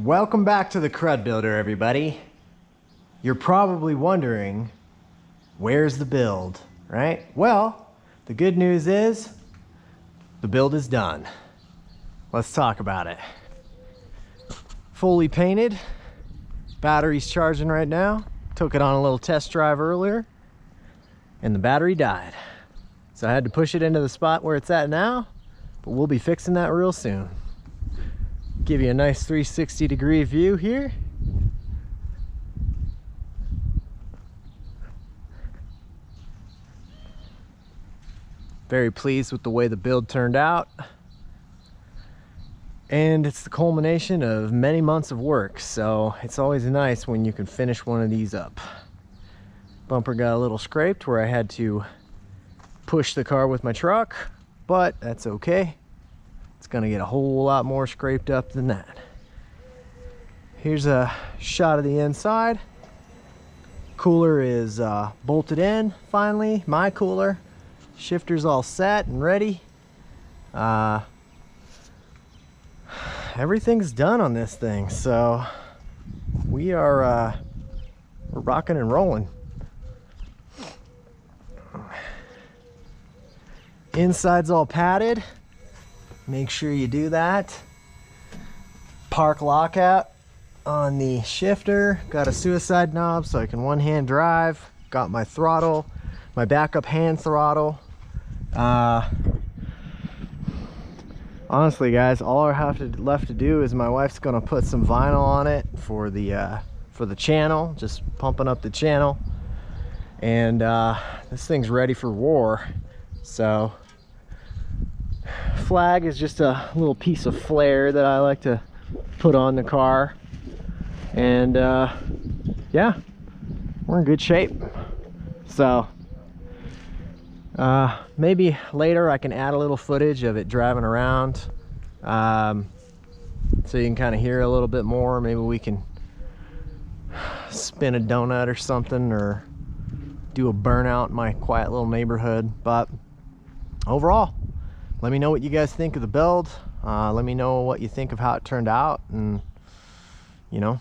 Welcome back to the Crud Builder, everybody. You're probably wondering, where's the build, right? Well, the good news is the build is done. Let's talk about it. Fully painted, battery's charging right now. Took it on a little test drive earlier and the battery died. So I had to push it into the spot where it's at now, but we'll be fixing that real soon. Give you a nice 360-degree view here. Very pleased with the way the build turned out. And it's the culmination of many months of work, so it's always nice when you can finish one of these up. Bumper got a little scraped where I had to push the car with my truck, but that's okay. It's gonna get a whole lot more scraped up than that. Here's a shot of the inside. Cooler is bolted in finally, my cooler. Shifter's all set and ready. Everything's done on this thing, so we're rocking and rolling. Inside's all padded. Make sure you do that. Park lockout on the shifter. Got a suicide knob so I can one-hand drive. Got my throttle, my backup hand throttle. Honestly, guys, all I have left to do is my wife's gonna put some vinyl on it for the channel, just pumping up the channel, and this thing's ready for war. So flag is just a little piece of flare that I like to put on the car, and yeah, we're in good shape. So maybe later I can add a little footage of it driving around, so you can kind of hear a little bit more. Maybe we can spin a donut or something, or do a burnout in my quiet little neighborhood. But overall, let me know what you guys think of the build. Let me know what you think of how it turned out, and you know,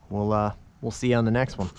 we'll see you on the next one.